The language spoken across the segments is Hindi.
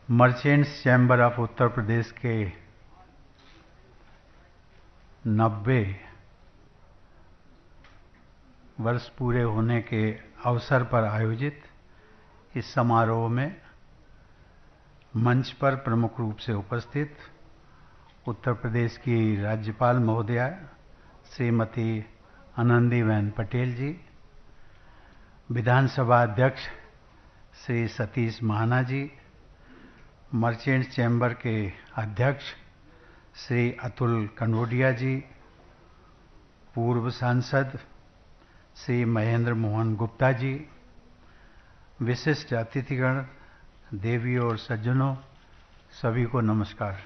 Merchants chamber of Uttar Pradesh के 90 वर्ष पूरे होने के अवसर पर आयोजित इस समारोह में मंच पर प्रमुख रूप से उपस्थित उत्तर प्रदेश की राज्यपाल महोदया श्रीमती आनंदीबेन पटेल जी, विधानसभा अध्यक्ष श्री सतीश महाना जी, मर्चेंट्स चैम्बर के अध्यक्ष श्री अतुल कनोडिया जी, पूर्व सांसद श्री महेंद्र मोहन गुप्ता जी, विशिष्ट अतिथिगण, देवियों और सज्जनों, सभी को नमस्कार।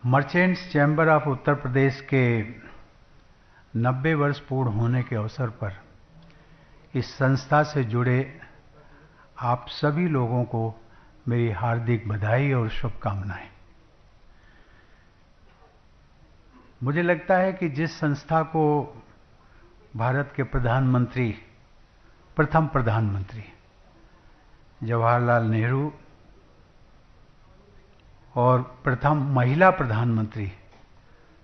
Merchants chamber of Uttar Pradesh के 90 वर्ष पूर्ण होने के अवसर पर इस संस्था से जुड़े आप सभी लोगों को मेरी हार्दिक बधाई और शुभकामनाएं। मुझे लगता है कि जिस संस्था को भारत के प्रथम प्रधानमंत्री जवाहरलाल नेहरू और प्रथम महिला प्रधानमंत्री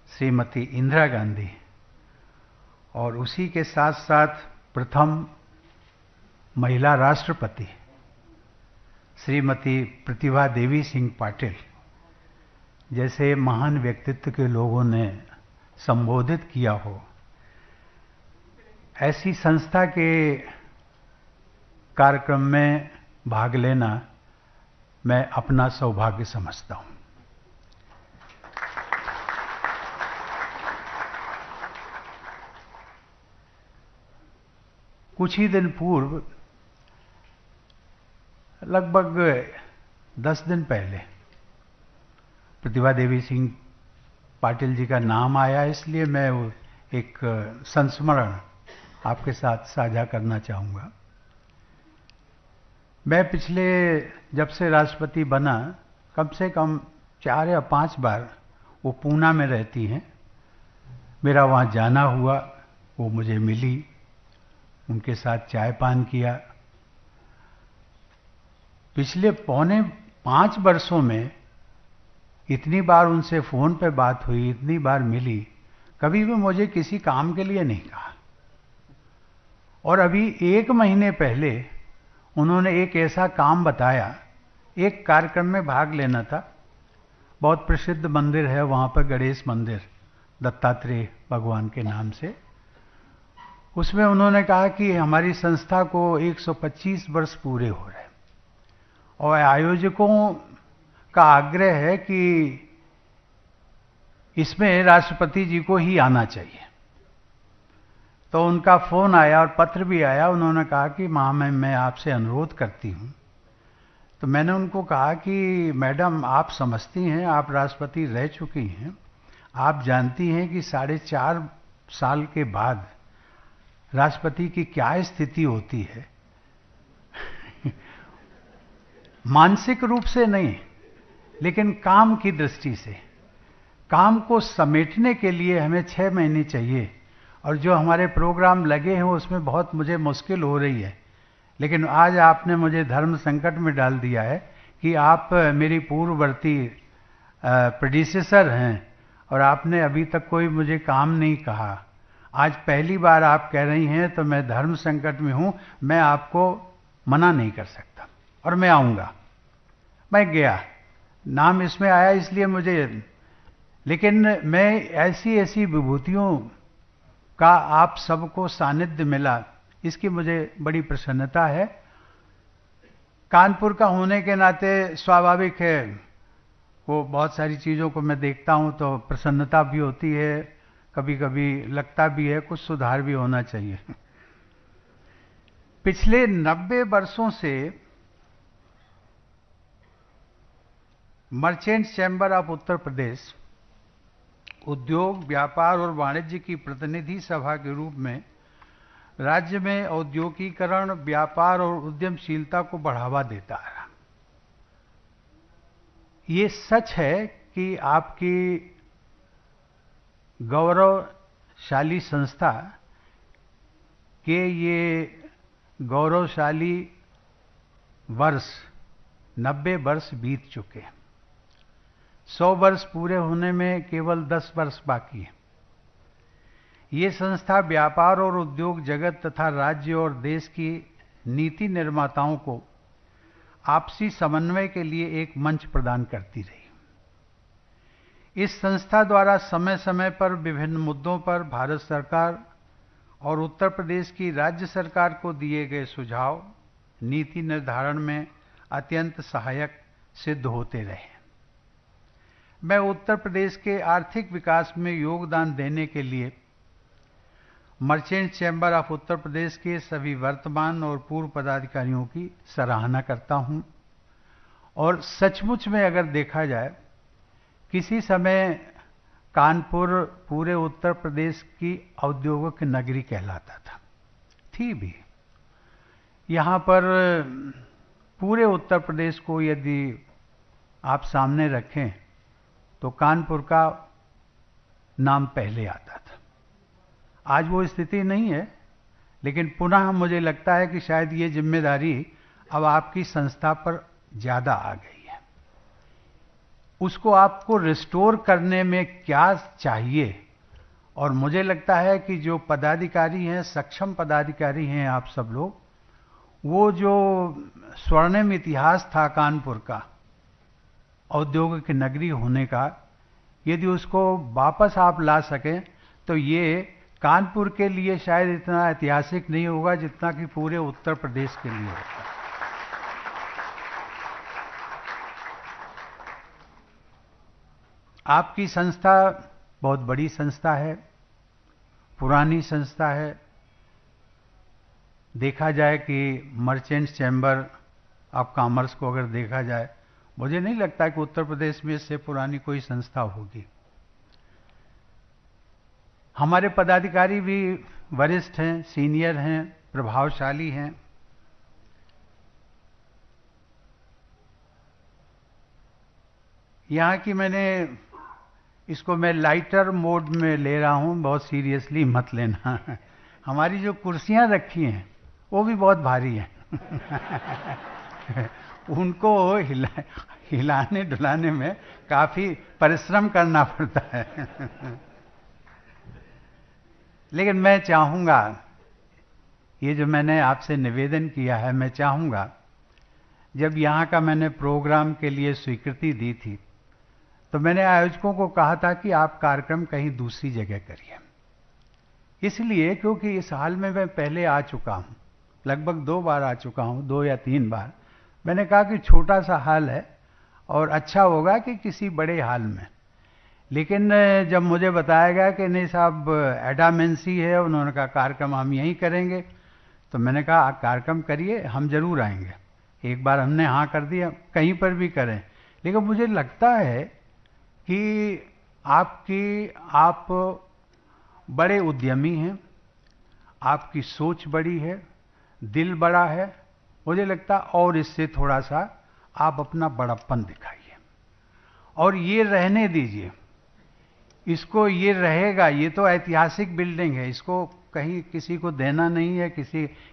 श्रीमती इंदिरा गांधी और उसी के साथ साथ प्रथम महिला राष्ट्रपति श्रीमती प्रतिभा देवी सिंह पाटिल जैसे महान व्यक्तित्व के लोगों ने संबोधित किया हो, ऐसी संस्था के कार्यक्रम में भाग लेना मैं अपना सौभाग्य समझता हूं। कुछ ही दिन पूर्व, लगभग 10 दिन पहले, प्रतिभा देवी सिंह पाटिल जी का नाम आया, इसलिए मैं वो एक संस्मरण आपके साथ साझा करना चाहूँगा। मैं पिछले जब से राष्ट्रपति बना कम से कम 4 या 5 बार वो पूना में रहती हैं, मेरा वहाँ जाना हुआ, वो मुझे मिली, उनके साथ चाय पान किया। पिछले पौने 5 वर्षों में इतनी बार उनसे फोन पे बात हुई, इतनी बार मिली, कभी भी मुझे किसी काम के लिए नहीं कहा। और अभी 1 महीने पहले उन्होंने एक ऐसा काम बताया, एक कार्यक्रम में भाग लेना था। बहुत प्रसिद्ध मंदिर है वहां पर, गणेश मंदिर, दत्तात्रेय भगवान के नाम से। उसमें उन्होंने कहा कि हमारी संस्था को 125 वर्ष पूरे हो रहे हैं और आयोजकों का आग्रह है कि इसमें राष्ट्रपति जी को ही आना चाहिए। तो उनका फोन आया और पत्र भी आया, उन्होंने कहा कि मैं आपसे अनुरोध करती हूं। तो मैंने उनको कहा कि मैडम, आप समझती हैं, आप राष्ट्रपति रह चुकी हैं, आप जानती हैं कि 4.5 साल के बाद राष्ट्रपति की क्या स्थिति होती है। मानसिक रूप से नहीं, लेकिन काम की दृष्टि से। काम को समेटने के लिए हमें 6 महीने चाहिए और जो हमारे प्रोग्राम लगे हैं उसमें बहुत मुझे मुश्किल हो रही है। लेकिन आज आपने मुझे धर्म संकट में डाल दिया है कि आप मेरी पूर्ववर्ती प्रेडिसेसर हैं और आपने अभी तक कोई मुझे काम नहीं कहा। आज पहली बार आप कह रही हैं, तो मैं धर्म संकट में हूं, मैं आपको मना नहीं कर सकता और मैं आऊंगा। मैं गया, नाम इसमें आया इसलिए मुझे, लेकिन मैं ऐसी विभूतियों का आप सबको सानिध्य मिला, इसकी मुझे बड़ी प्रसन्नता है। कानपुर का होने के नाते स्वाभाविक है, वो बहुत सारी चीज़ों को मैं देखता हूं तो प्रसन्नता भी होती है, कभी कभी लगता भी है कुछ सुधार भी होना चाहिए। पिछले 90 वर्षों से merchants chamber of Uttar Pradesh उद्योग, व्यापार और वाणिज्य की प्रतिनिधि सभा के रूप में राज्य में औद्योगिकीकरण, व्यापार और उद्यमशीलता को बढ़ावा देता है। ये सच है कि आपकी गौरवशाली संस्था के ये गौरवशाली वर्ष 90 वर्ष बीत चुके। 100 वर्ष पूरे होने में केवल 10 वर्ष बाकी है। ये संस्था व्यापार और उद्योग जगत तथा राज्य और देश की नीति निर्माताओं को आपसी समन्वय के लिए एक मंच प्रदान करती रही। इस संस्था द्वारा समय समय पर विभिन्न मुद्दों पर भारत सरकार और उत्तर प्रदेश की राज्य सरकार को दिए गए सुझाव नीति निर्धारण में अत्यंत सहायक सिद्ध होते रहे। मैं उत्तर प्रदेश के आर्थिक विकास में योगदान देने के लिए merchant chamber of Uttar Pradesh के सभी वर्तमान और पूर्व पदाधिकारियों की सराहना करता हूं। और सचमुच में अगर देखा जाए, किसी समय कानपुर पूरे उत्तर प्रदेश की औद्योगिक नगरी कहलाता था, थी भी। यहां पर पूरे उत्तर प्रदेश को यदि आप सामने रखें तो कानपुर का नाम पहले आता था। आज वो स्थिति नहीं है, लेकिन पुनः मुझे लगता है कि शायद ये जिम्मेदारी अब आपकी संस्था पर ज्यादा आ गई है। उसको आपको रिस्टोर करने में क्या चाहिए, और मुझे लगता है कि जो पदाधिकारी हैं, सक्षम पदाधिकारी हैं आप सब लोग, वो जो स्वर्णिम इतिहास था कानपुर का औद्योगिक नगरी होने का, यदि उसको वापस आप ला सकें तो ये कानपुर के लिए शायद इतना ऐतिहासिक नहीं होगा जितना कि पूरे उत्तर प्रदेश के लिए होगा। आपकी संस्था बहुत बड़ी संस्था है, पुरानी संस्था है। देखा जाए कि मर्चेंट्स चैम्बर ऑफ कॉमर्स को अगर देखा जाए, मुझे नहीं लगता कि उत्तर प्रदेश में इससे पुरानी कोई संस्था होगी। हमारे पदाधिकारी भी वरिष्ठ हैं, सीनियर हैं, प्रभावशाली हैं। यहाँ की इसको मैं लाइटर मोड में ले रहा हूं, बहुत सीरियसली मत लेना। हमारी जो कुर्सियां रखी हैं वो भी बहुत भारी हैं। उनको हिलाने डुलाने में काफी परिश्रम करना पड़ता है। लेकिन मैं चाहूंगा, ये जो मैंने आपसे निवेदन किया है, मैं चाहूंगा, जब यहाँ का मैंने प्रोग्राम के लिए स्वीकृति दी थी तो मैंने आयोजकों को कहा था कि आप कार्यक्रम कहीं दूसरी जगह करिए। इसलिए क्योंकि इस हाल में मैं पहले आ चुका हूं, लगभग 2 बार आ चुका हूं, 2 या 3 बार। मैंने कहा कि छोटा सा हाल है और अच्छा होगा कि किसी बड़े हाल में। लेकिन जब मुझे बताया गया कि नहीं साहब, एडामेंसी है, उन्होंने कहा कार्यक्रम हम यहीं करेंगे, तो मैंने कहा कार्यक्रम करिए, हम जरूर आएंगे। एक बार हमने हाँ कर दिया, कहीं पर भी करें। लेकिन मुझे लगता है कि आप बड़े उद्यमी हैं, आपकी सोच बड़ी है, दिल बड़ा है। मुझे लगता और इससे थोड़ा सा आप अपना बड़प्पन दिखाइए और ये रहने दीजिए। इसको ये रहेगा, ये तो ऐतिहासिक बिल्डिंग है, इसको कहीं किसी को देना नहीं है,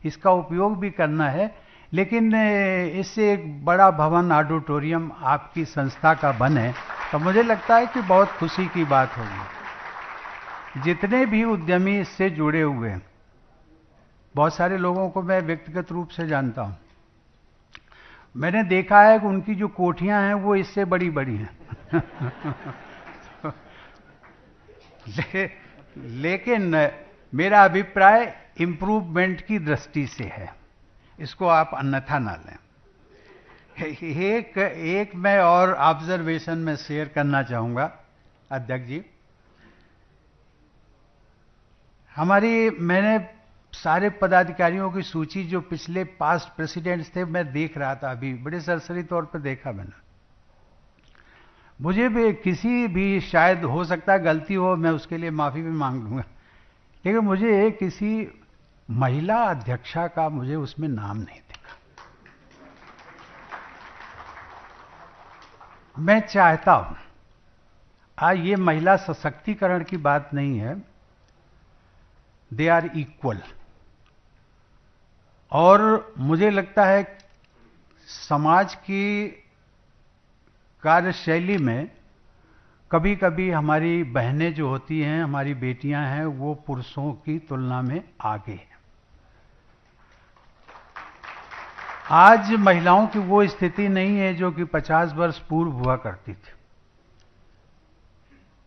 इसका उपयोग भी करना है। लेकिन इससे एक बड़ा भवन, ऑडिटोरियम आपकी संस्था का बने तो मुझे लगता है कि बहुत खुशी की बात होगी। जितने भी उद्यमी इससे जुड़े हुए हैं, बहुत सारे लोगों को मैं व्यक्तिगत रूप से जानता हूं, मैंने देखा है कि उनकी जो कोठियां हैं वो इससे बड़ी बड़ी हैं। लेकिन मेरा अभिप्राय इंप्रूवमेंट की दृष्टि से है, इसको आप अन्यथा ना लें। एक मैं और ऑब्जर्वेशन में शेयर करना चाहूंगा अध्यक्ष जी। मैंने सारे पदाधिकारियों की सूची जो पिछले पास्ट प्रेसिडेंट्स थे मैं देख रहा था, अभी बड़े सरसरी तौर पर देखा मैंने। मुझे भी किसी भी, शायद हो सकता है गलती हो, मैं उसके लिए माफी भी मांग लूंगा, लेकिन मुझे किसी महिला अध्यक्षा का मुझे उसमें नाम नहीं दिखा। मैं चाहता हूं, आज ये महिला सशक्तिकरण की बात नहीं है, दे आर इक्वल। और मुझे लगता है समाज की कार्यशैली में कभी कभी हमारी बहनें जो होती हैं, हमारी बेटियां हैं, वो पुरुषों की तुलना में आगे हैं। आज महिलाओं की वो स्थिति नहीं है जो कि 50 वर्ष पूर्व हुआ करती थी।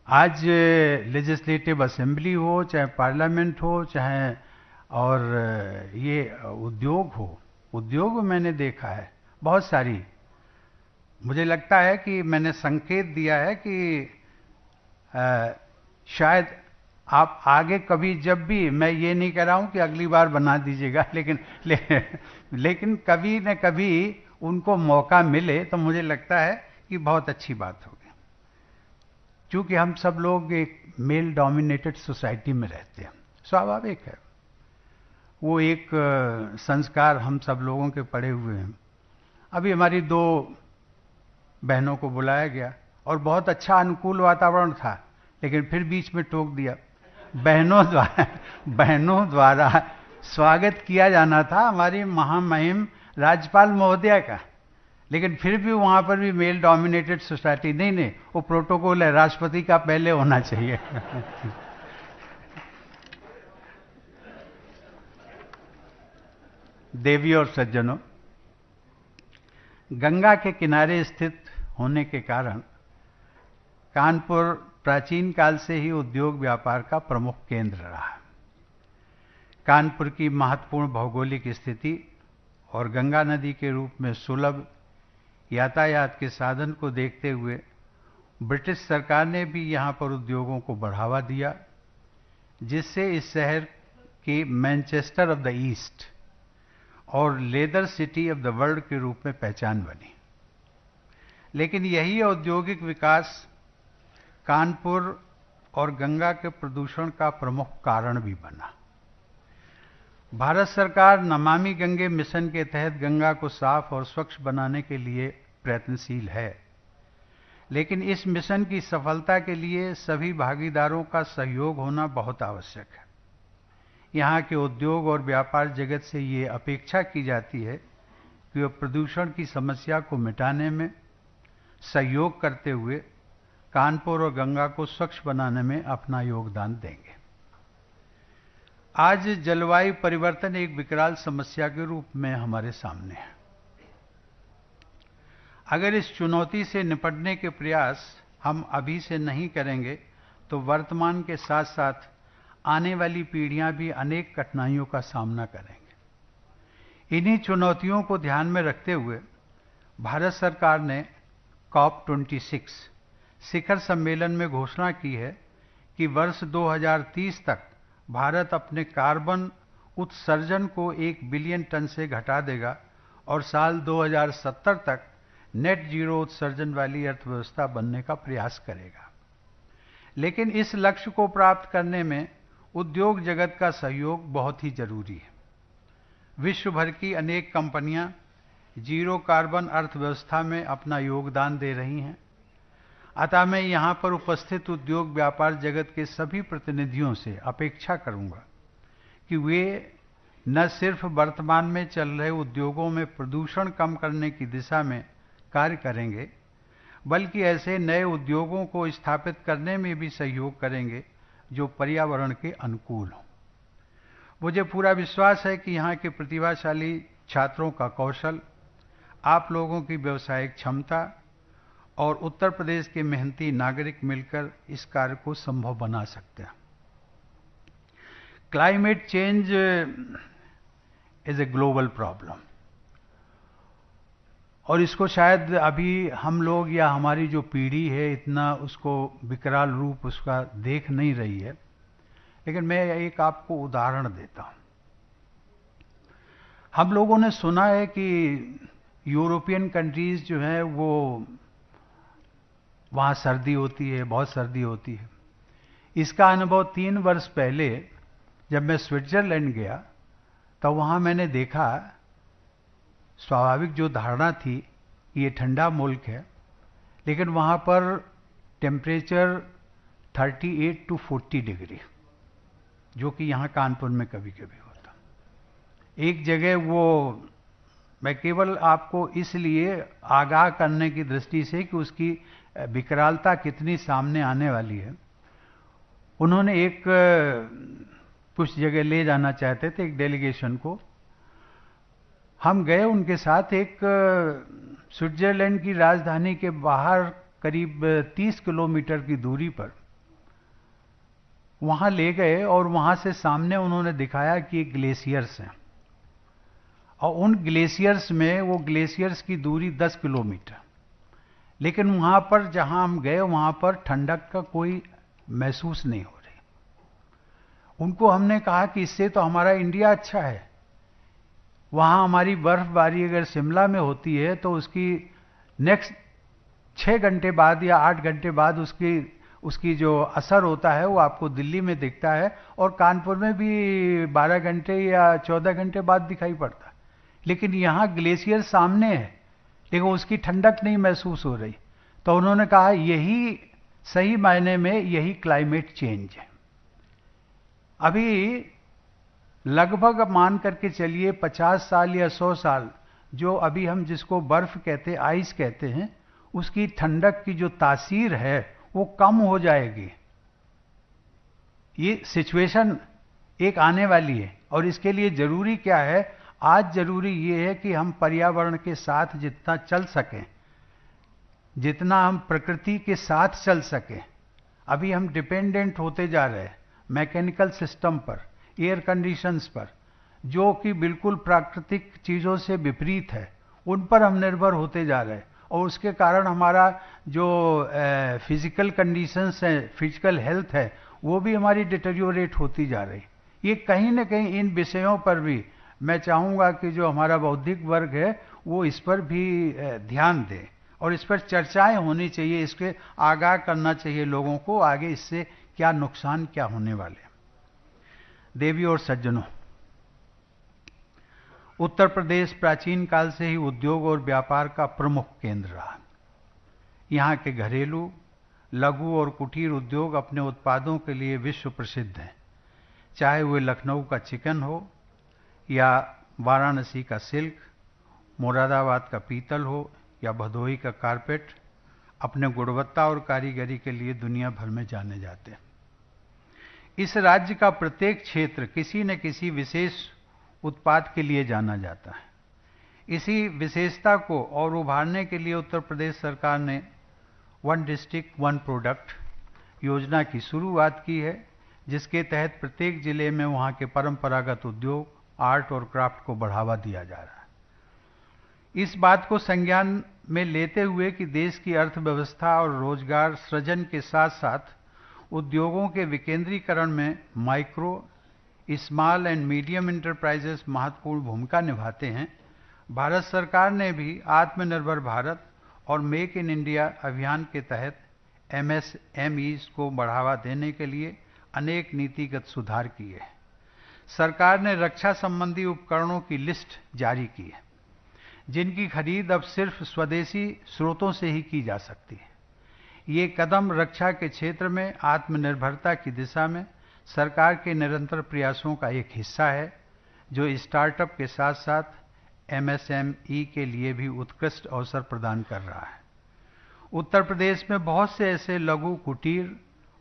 आज लेजिस्लेटिव असेंबली हो, चाहे पार्लियामेंट हो, चाहे और ये उद्योग हो, उद्योग मैंने देखा है बहुत सारी। मुझे लगता है कि मैंने संकेत दिया है कि शायद आप आगे कभी जब भी, मैं ये नहीं कह रहा हूं कि अगली बार बना दीजिएगा, लेकिन कभी न कभी उनको मौका मिले तो मुझे लगता है कि बहुत अच्छी बात होगी। क्योंकि हम सब लोग एक मेल डोमिनेटेड सोसाइटी में रहते हैं, स्वाभाविक है, वो एक संस्कार हम सब लोगों के पड़े हुए हैं। अभी हमारी 2 बहनों को बुलाया गया और बहुत अच्छा अनुकूल वातावरण था, लेकिन फिर बीच में टोक दिया। बहनों द्वारा स्वागत किया जाना था हमारी महामहिम राज्यपाल महोदया का, लेकिन फिर भी वहां पर भी मेल डोमिनेटेड सोसाइटी, नहीं, वो प्रोटोकॉल है, राष्ट्रपति का पहले होना चाहिए। देवी और सज्जनों, गंगा के किनारे स्थित होने के कारण कानपुर प्राचीन काल से ही उद्योग व्यापार का प्रमुख केंद्र रहा है। कानपुर की महत्वपूर्ण भौगोलिक स्थिति और गंगा नदी के रूप में सुलभ यातायात के साधन को देखते हुए ब्रिटिश सरकार ने भी यहां पर उद्योगों को बढ़ावा दिया, जिससे इस शहर की मैनचेस्टर ऑफ द ईस्ट और leather city of the world के रूप में पहचान बनी। लेकिन यही औद्योगिक विकास कानपुर और गंगा के प्रदूषण का प्रमुख कारण भी बना। भारत सरकार नमामि गंगे मिशन के तहत गंगा को साफ और स्वच्छ बनाने के लिए प्रयत्नशील है, लेकिन इस मिशन की सफलता के लिए सभी भागीदारों का सहयोग होना बहुत आवश्यक है। यहाँ के उद्योग और व्यापार जगत से ये अपेक्षा की जाती है कि वे प्रदूषण की समस्या को मिटाने में सहयोग करते हुए कानपुर और गंगा को स्वच्छ बनाने में अपना योगदान देंगे। आज जलवायु परिवर्तन एक विकराल समस्या के रूप में हमारे सामने है। अगर इस चुनौती से निपटने के प्रयास हम अभी से नहीं करेंगे तो वर्तमान के साथ साथ आने वाली पीढ़ियां भी अनेक कठिनाइयों का सामना करेंगे। इन्हीं चुनौतियों को ध्यान में रखते हुए भारत सरकार ने COP26 शिखर सम्मेलन में घोषणा की है कि वर्ष 2030 तक भारत अपने कार्बन उत्सर्जन को 1 बिलियन टन से घटा देगा और साल 2070 तक नेट जीरो उत्सर्जन वाली अर्थव्यवस्था बनने का प्रयास करेगा। लेकिन इस लक्ष्य को प्राप्त करने में उद्योग जगत का सहयोग बहुत ही जरूरी है। विश्व भर की अनेक कंपनियां जीरो कार्बन अर्थव्यवस्था में अपना योगदान दे रही हैं। अतः मैं यहां पर उपस्थित उद्योग व्यापार जगत के सभी प्रतिनिधियों से अपेक्षा करूंगा कि वे न सिर्फ वर्तमान में चल रहे उद्योगों में प्रदूषण कम करने की दिशा में कार्य करेंगे, बल्कि ऐसे नए उद्योगों को स्थापित करने में भी सहयोग करेंगे जो पर्यावरण के अनुकूल हों। मुझे पूरा विश्वास है कि यहाँ के प्रतिभाशाली छात्रों का कौशल, आप लोगों की व्यावसायिक क्षमता और उत्तर प्रदेश के मेहनती नागरिक मिलकर इस कार्य को संभव बना सकते हैं। Climate change is a global problem और इसको शायद अभी हम लोग या हमारी जो पीढ़ी है इतना उसको विकराल रूप उसका देख नहीं रही है, लेकिन मैं एक आपको उदाहरण देता हूं। हम लोगों ने सुना है कि यूरोपियन कंट्रीज जो है वो वहां सर्दी होती है, बहुत सर्दी होती है। इसका अनुभव 3 वर्ष पहले जब मैं स्विट्जरलैंड गया तो वहां मैंने देखा, स्वाभाविक जो धारणा थी कि ये ठंडा मुल्क है, लेकिन वहां पर टेम्परेचर 38 to 40 डिग्री, जो कि यहां कानपुर में कभी कभी होता। एक जगह वो मैं केवल आपको इसलिए आगाह करने की दृष्टि से कि उसकी विकरालता कितनी सामने आने वाली है। उन्होंने एक कुछ जगह ले जाना चाहते थे एक डेलीगेशन को। हम गए उनके साथ एक स्विट्जरलैंड की राजधानी के बाहर करीब 30 किलोमीटर की दूरी पर वहां ले गए और वहां से सामने उन्होंने दिखाया कि ग्लेशियर्स हैं और उन ग्लेशियर्स में वो ग्लेशियर्स की दूरी 10 किलोमीटर, लेकिन वहां पर जहां हम गए वहां पर ठंडक का कोई महसूस नहीं हो रही। उनको हमने कहा कि इससे तो हमारा इंडिया अच्छा है, वहां हमारी बर्फबारी अगर शिमला में होती है तो उसकी नेक्स्ट 6 घंटे बाद या 8 घंटे बाद उसकी जो असर होता है वो आपको दिल्ली में दिखता है और कानपुर में भी 12 घंटे या 14 घंटे बाद दिखाई पड़ता है। लेकिन यहां ग्लेशियर सामने है लेकिन उसकी ठंडक नहीं महसूस हो रही। तो उन्होंने कहा यही सही मायने में यही क्लाइमेट चेंज है। अभी लगभग मान करके चलिए 50 साल या 100 साल जो अभी हम जिसको बर्फ कहते हैं, आइस कहते हैं, उसकी ठंडक की जो तासीर है वो कम हो जाएगी। ये सिचुएशन एक आने वाली है और इसके लिए जरूरी क्या है? आज जरूरी ये है कि हम पर्यावरण के साथ जितना चल सकें, जितना हम प्रकृति के साथ चल सकें। अभी हम डिपेंडेंट होते जा रहे हैं मैकेनिकल सिस्टम पर, एयर कंडीशंस पर, जो कि बिल्कुल प्राकृतिक चीजों से विपरीत है, उन पर हम निर्भर होते जा रहे हैं और उसके कारण हमारा जो फिजिकल कंडीशंस है, फिजिकल हेल्थ है, वो भी हमारी डिटेरियोरेट होती जा रही। ये कहीं न कहीं इन विषयों पर भी मैं चाहूंगा कि जो हमारा बौद्धिक वर्ग है वो इस पर भी ध्यान दे और इस पर चर्चाएं होनी चाहिए, इसके आगाह करना चाहिए लोगों को आगे इससे क्या नुकसान क्या होने वाले। देवियों और सज्जनों, उत्तर प्रदेश प्राचीन काल से ही उद्योग और व्यापार का प्रमुख केंद्र रहा। यहाँ के घरेलू, लघु और कुटीर उद्योग अपने उत्पादों के लिए विश्व प्रसिद्ध हैं। चाहे वे लखनऊ का चिकन हो या वाराणसी का सिल्क, मुरादाबाद का पीतल हो या भदोही का कारपेट, अपने गुणवत्ता और कारीगरी के लिए दुनिया भर में जाने जाते हैं। इस राज्य का प्रत्येक क्षेत्र किसी न किसी विशेष उत्पाद के लिए जाना जाता है। इसी विशेषता को और उभारने के लिए उत्तर प्रदेश सरकार ने वन डिस्ट्रिक्ट वन प्रोडक्ट योजना की शुरुआत की है, जिसके तहत प्रत्येक जिले में वहां के परंपरागत उद्योग, आर्ट और क्राफ्ट को बढ़ावा दिया जा रहा है। इस बात को संज्ञान में लेते हुए कि देश की अर्थव्यवस्था और रोजगार सृजन के साथ साथ उद्योगों के विकेंद्रीकरण में micro, small and medium enterprises महत्वपूर्ण भूमिका निभाते हैं, भारत सरकार ने भी आत्मनिर्भर भारत और मेक इन इंडिया अभियान के तहत एमएसएमईज को बढ़ावा देने के लिए अनेक नीतिगत सुधार किए हैं। सरकार ने रक्षा संबंधी उपकरणों की लिस्ट जारी की है, जिनकी खरीद अब सिर्फ स्वदेशी स्रोतों से ही की जा सकती है। ये कदम रक्षा के क्षेत्र में आत्मनिर्भरता की दिशा में सरकार के निरंतर प्रयासों का एक हिस्सा है, जो स्टार्टअप के साथ साथ एमएसएमई के लिए भी उत्कृष्ट अवसर प्रदान कर रहा है। उत्तर प्रदेश में बहुत से ऐसे लघु, कुटीर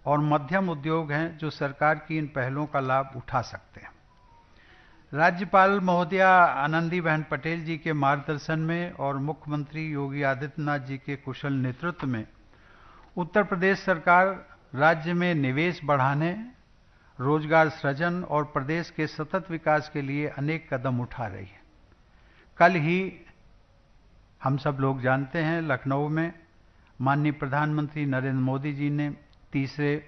और मध्यम उद्योग हैं जो सरकार की इन पहलों का लाभ उठा सकते हैं। राज्यपाल महोदया आनंदीबेन पटेल जी के मार्गदर्शन में और मुख्यमंत्री योगी आदित्यनाथ जी के कुशल नेतृत्व में उत्तर प्रदेश सरकार राज्य में निवेश बढ़ाने, रोजगार सृजन और प्रदेश के सतत विकास के लिए अनेक कदम उठा रही है। कल ही हम सब लोग जानते हैं, लखनऊ में माननीय प्रधानमंत्री नरेंद्र मोदी जी ने तीसरे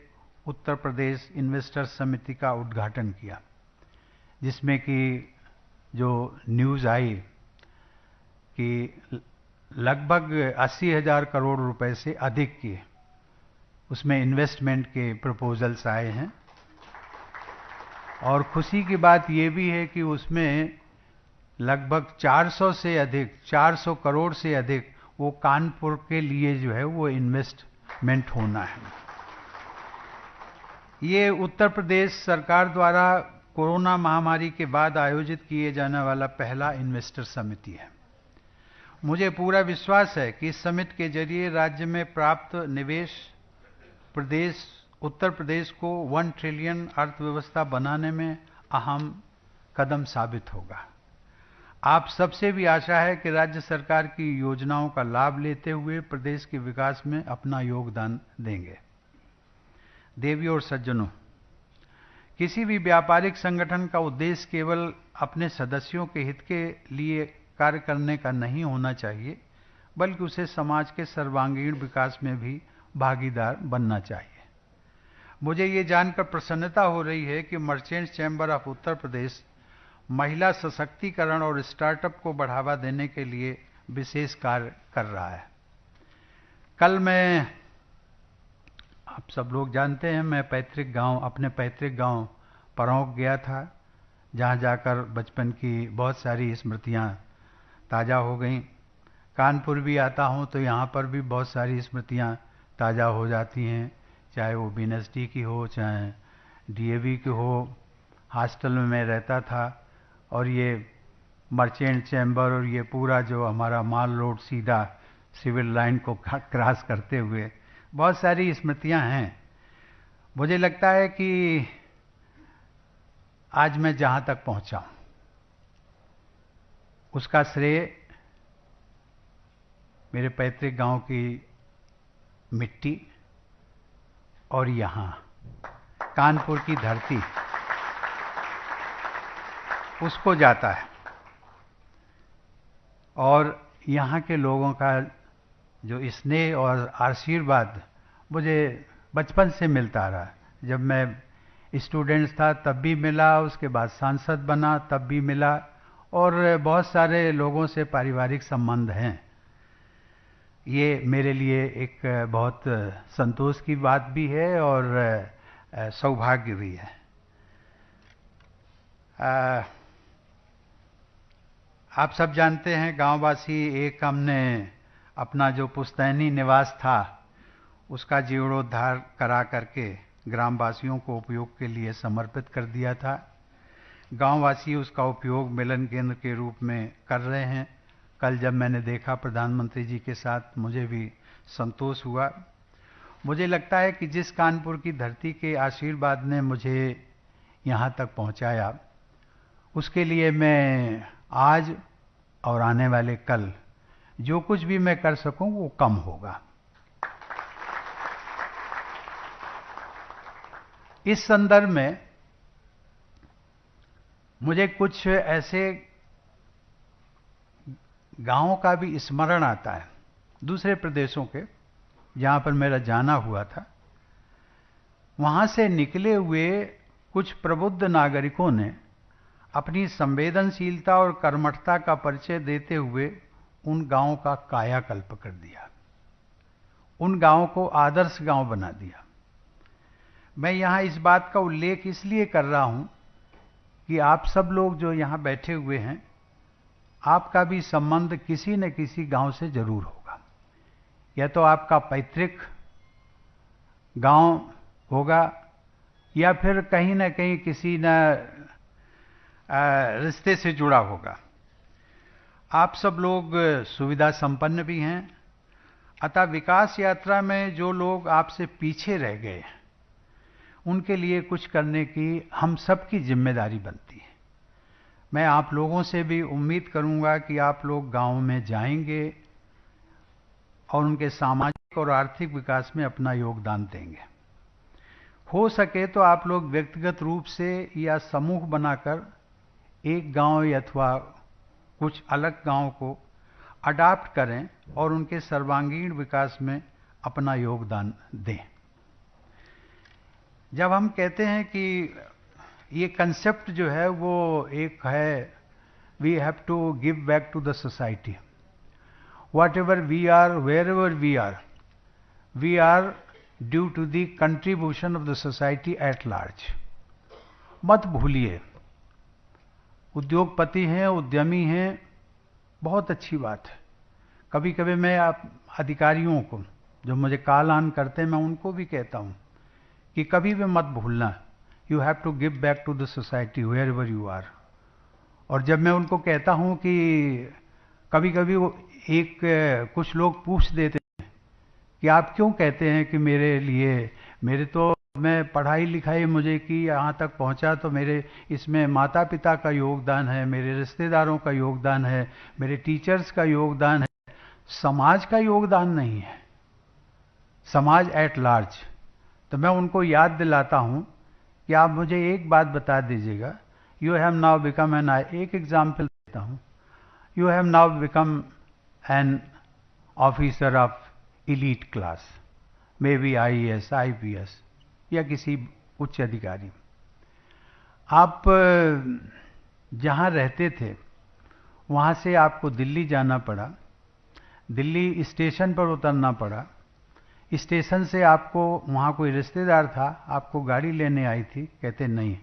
उत्तर प्रदेश इन्वेस्टर समिति का उद्घाटन किया, जिसमें कि जो न्यूज़ आई कि लगभग 80,000 करोड़ रुपए से अधिक की उसमें इन्वेस्टमेंट के प्रपोजल्स आए हैं। और खुशी की बात यह भी है कि उसमें लगभग 400 करोड़ से अधिक वो कानपुर के लिए जो है वो इन्वेस्टमेंट होना है। ये उत्तर प्रदेश सरकार द्वारा कोरोना महामारी के बाद आयोजित किए जाने वाला पहला इन्वेस्टर समिति है। मुझे पूरा विश्वास है कि इस समिट के जरिए राज्य में प्राप्त निवेश उत्तर प्रदेश को 1 ट्रिलियन अर्थव्यवस्था बनाने में अहम कदम साबित होगा। आप सबसे भी आशा है कि राज्य सरकार की योजनाओं का लाभ लेते हुए प्रदेश के विकास में अपना योगदान देंगे। देवियों और सज्जनों, किसी भी व्यापारिक संगठन का उद्देश्य केवल अपने सदस्यों के हित के लिए कार्य करने का नहीं होना चाहिए, बल्कि उसे समाज के सर्वांगीण विकास में भी भागीदार बनना चाहिए। मुझे ये जानकर प्रसन्नता हो रही है कि merchants chamber of Uttar Pradesh महिला सशक्तिकरण और स्टार्टअप को बढ़ावा देने के लिए विशेष कार्य कर रहा है। कल मैं, आप सब लोग जानते हैं, मैं अपने पैतृक गांव परौंक गया था, जहां जाकर बचपन की बहुत सारी स्मृतियां ताज़ा हो गईं। कानपुर भी आता हूं तो यहाँ पर भी बहुत सारी स्मृतियां ताज़ा हो जाती हैं, चाहे वो बीएनएसडी की हो, चाहे डीएवी की हो। हॉस्टल में मैं रहता था और ये मर्चेंट चैम्बर और ये पूरा जो हमारा माल रोड सीधा सिविल लाइन को क्रॉस करते हुए बहुत सारी स्मृतियां हैं। मुझे लगता है कि आज मैं जहां तक पहुंचा हूं उसका श्रेय मेरे पैतृक गांव की मिट्टी और यहां कानपुर की धरती उसको जाता है, और यहां के लोगों का जो स्नेह और आशीर्वाद मुझे बचपन से मिलता रहा। जब मैं स्टूडेंट था तब भी मिला, उसके बाद सांसद बना तब भी मिला, और बहुत सारे लोगों से पारिवारिक संबंध हैं। ये मेरे लिए एक बहुत संतोष की बात भी है और सौभाग्य भी है। आप सब जानते हैं, गांववासी एक हमने अपना जो पुश्तैनी निवास था उसका जीर्णोद्धार करा करके ग्रामवासियों को उपयोग के लिए समर्पित कर दिया था। गांववासी उसका उपयोग मिलन केंद्र के रूप में कर रहे हैं। कल जब मैंने देखा प्रधानमंत्री जी के साथ, मुझे भी संतोष हुआ। मुझे लगता है कि जिस कानपुर की धरती के आशीर्वाद ने मुझे यहाँ तक पहुँचाया, उसके लिए मैं आज और आने वाले कल जो कुछ भी मैं कर सकूं वो कम होगा। इस संदर्भ में मुझे कुछ ऐसे गांवों का भी स्मरण आता है दूसरे प्रदेशों के, जहां पर मेरा जाना हुआ था। वहां से निकले हुए कुछ प्रबुद्ध नागरिकों ने अपनी संवेदनशीलता और कर्मठता का परिचय देते हुए उन गांवों का कायाकल्प कर दिया, उन गांवों को आदर्श गांव बना दिया। मैं यहां इस बात का उल्लेख इसलिए कर रहा हूं कि आप सब लोग जो यहां बैठे हुए हैं, आपका भी संबंध किसी न किसी गांव से जरूर होगा। या तो आपका पैतृक गांव होगा, या फिर कहीं न कहीं किसी न रिश्ते से जुड़ा होगा। आप सब लोग सुविधा संपन्न भी हैं, अतः विकास यात्रा में जो लोग आपसे पीछे रह गए उनके लिए कुछ करने की हम सबकी जिम्मेदारी बनती है। मैं आप लोगों से भी उम्मीद करूंगा कि आप लोग गांव में जाएंगे और उनके सामाजिक और आर्थिक विकास में अपना योगदान देंगे। हो सके तो आप लोग व्यक्तिगत रूप से या समूह बनाकर एक गांव अथवा कुछ अलग गांव को अडॉप्ट करें और उनके सर्वांगीण विकास में अपना योगदान दें। जब हम कहते हैं कि ये कंसेप्ट जो है वो एक है, we have to give back to the society, whatever we are, wherever we are due to the contribution of the society at large. मत भूलिए, उद्योगपति हैं, उद्यमी हैं, बहुत अच्छी बात है। कभी कभी मैं आप अधिकारियों को जो मुझे कॉल ऑन करते हैं, मैं उनको भी कहता हूं कि कभी भी मत भूलना, you have to give back to the society wherever you are. और जब मैं उनको कहता हूं कि कभी कभी वो कुछ लोग पूछ देते हैं कि आप क्यों कहते हैं कि मेरे लिए, मेरे तो, मैं पढ़ाई लिखाई मुझे की, यहाँ तक पहुँचा तो मेरे इसमें माता पिता का योगदान है, मेरे रिश्तेदारों का योगदान है, मेरे टीचर्स का योगदान है, समाज का योगदान नहीं है, समाज एट लार्ज। तो मैं उनको याद दिलाता हूँ कि आप मुझे एक बात बता दीजिएगा, you have now become an, एक एग्जाम्पल देता हूँ, you have now become an officer of elite class, may be IAS, IPS या किसी उच्च अधिकारी। आप जहाँ रहते थे वहाँ से आपको दिल्ली जाना पड़ा, दिल्ली स्टेशन पर उतरना पड़ा, स्टेशन से आपको वहाँ कोई रिश्तेदार था, आपको गाड़ी लेने आई थी, कहते नहीं।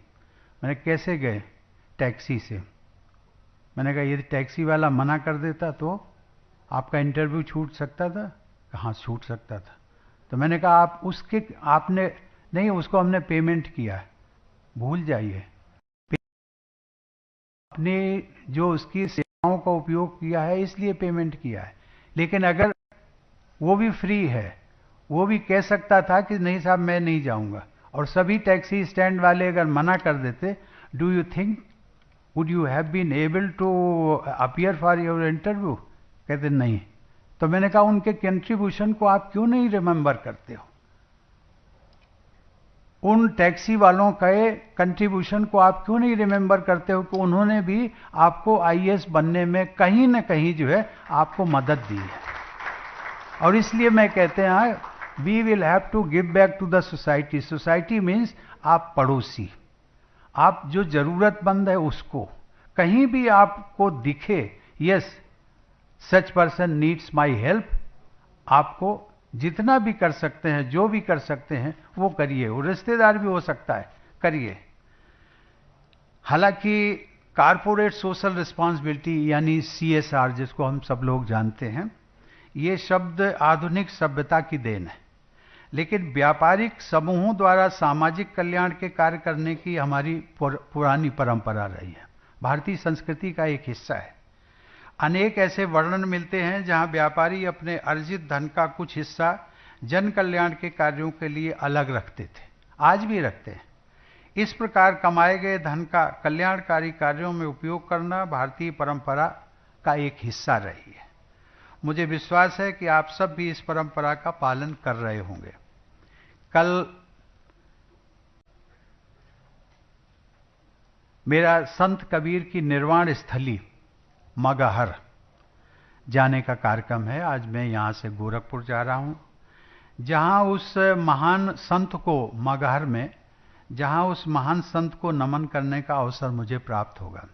मैंने कैसे गए? टैक्सी से। मैंने कहा यदि टैक्सी वाला मना कर देता तो आपका इंटरव्यू छूट सकता था? हाँ छूट सकता था। तो मैंने कहा आप उसके, आपने नहीं, उसको हमने पेमेंट किया है, भूल जाइए, आपने जो उसकी सेवाओं का उपयोग किया है इसलिए पेमेंट किया है। लेकिन अगर वो भी फ्री है, वो भी कह सकता था कि नहीं साहब मैं नहीं जाऊंगा, और सभी टैक्सी स्टैंड वाले अगर मना कर देते, do you think would you have been able to appear for your interview? कहते नहीं। तो मैंने कहा उनके कंट्रीब्यूशन को आप क्यों नहीं रिमेंबर करते हो? उन टैक्सी वालों के कंट्रीब्यूशन को आप क्यों नहीं रिमेंबर करते हो कि उन्होंने भी आपको IAS बनने में कहीं न कहीं जो है आपको मदद दी है। और इसलिए मैं कहते हैं we will have to give back to the society. Society means आप पड़ोसी, आप जो जरूरतमंद है उसको, कहीं भी आपको दिखे yes such person needs my help, आपको जितना भी कर सकते हैं, जो भी कर सकते हैं वो करिए। वो रिश्तेदार भी हो सकता है, करिए। हालांकि कारपोरेट सोशल रिस्पॉन्सिबिलिटी यानी CSR, जिसको हम सब लोग जानते हैं, ये शब्द आधुनिक सभ्यता की देन है, लेकिन व्यापारिक समूहों द्वारा सामाजिक कल्याण के कार्य करने की हमारी पुरानी परंपरा रही है, भारतीय संस्कृति का एक हिस्सा है। अनेक ऐसे वर्णन मिलते हैं जहां व्यापारी अपने अर्जित धन का कुछ हिस्सा जन कल्याण के कार्यों के लिए अलग रखते थे, आज भी रखते हैं। इस प्रकार कमाए गए धन का कल्याणकारी कार्यों में उपयोग करना भारतीय परंपरा का एक हिस्सा रही है। मुझे विश्वास है कि आप सब भी इस परंपरा का पालन कर रहे होंगे। कल मेरा संत कबीर की निर्वाण स्थली मगहर जाने का कार्यक्रम है। आज मैं यहां से गोरखपुर जा रहा हूं, जहां उस महान संत को, मगहर में, जहां उस महान संत को नमन करने का अवसर मुझे प्राप्त होगा।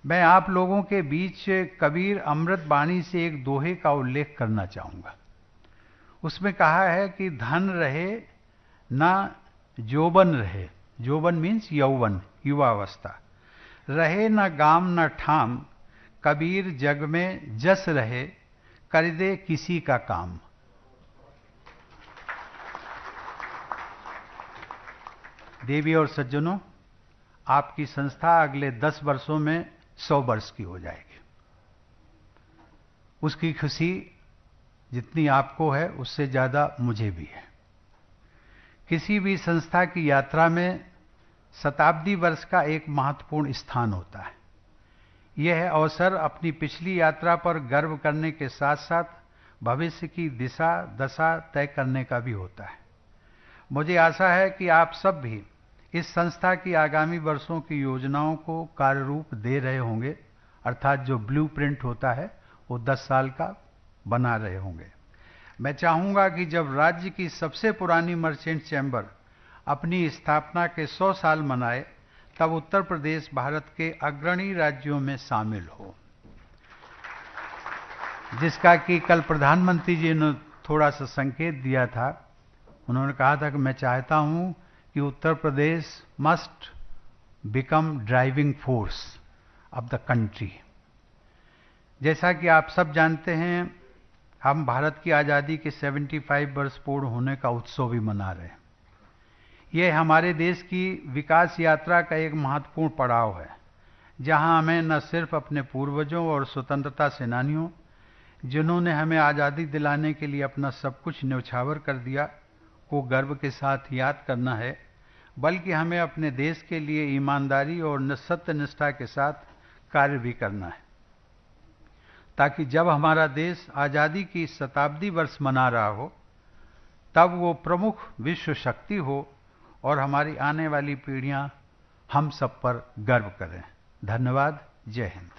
मैं आप लोगों के बीच कबीर अमृत वाणी से एक दोहे का उल्लेख करना चाहूंगा। उसमें कहा है कि धन रहे ना जोबन रहे, जोबन मीन्स यौवन, युवावस्था, रहे ना गाम ना ठाम, कबीर जग में जस रहे, कर दे किसी का काम। देवी और सज्जनों, आपकी संस्था अगले 10 वर्षों में 100 वर्ष की हो जाएगी। उसकी खुशी जितनी आपको है उससे ज्यादा मुझे भी है। किसी भी संस्था की यात्रा में शताब्दी वर्ष का एक महत्वपूर्ण स्थान होता है। यह अवसर अपनी पिछली यात्रा पर गर्व करने के साथ साथ भविष्य की दिशा दशा तय करने का भी होता है। मुझे आशा है कि आप सब भी इस संस्था की आगामी वर्षों की योजनाओं को कार्य रूप दे रहे होंगे, अर्थात जो ब्लूप्रिंट होता है वो 10 साल का बना रहे होंगे। मैं चाहूंगा कि जब राज्य की सबसे पुरानी मर्चेंट चैम्बर अपनी स्थापना के 100 साल मनाए, तब उत्तर प्रदेश भारत के अग्रणी राज्यों में शामिल हो, जिसका कि कल प्रधानमंत्री जी ने थोड़ा सा संकेत दिया था। उन्होंने कहा था कि मैं चाहता हूं कि Uttar Pradesh must become driving force of the country. जैसा कि आप सब जानते हैं, हम भारत की आज़ादी के 75 वर्ष पूर्ण होने का उत्सव भी मना रहे हैं। यह हमारे देश की विकास यात्रा का एक महत्वपूर्ण पड़ाव है, जहां हमें न सिर्फ अपने पूर्वजों और स्वतंत्रता सेनानियों, जिन्होंने हमें आज़ादी दिलाने के लिए अपना सब कुछ न्यौछावर कर दिया, को गर्व के साथ याद करना है, बल्कि हमें अपने देश के लिए ईमानदारी और सत्यनिष्ठा के साथ कार्य भी करना है, ताकि जब हमारा देश आज़ादी की शताब्दी वर्ष मना रहा हो तब वो प्रमुख विश्व शक्ति हो और हमारी आने वाली पीढ़ियां हम सब पर गर्व करें। धन्यवाद। जय हिंद।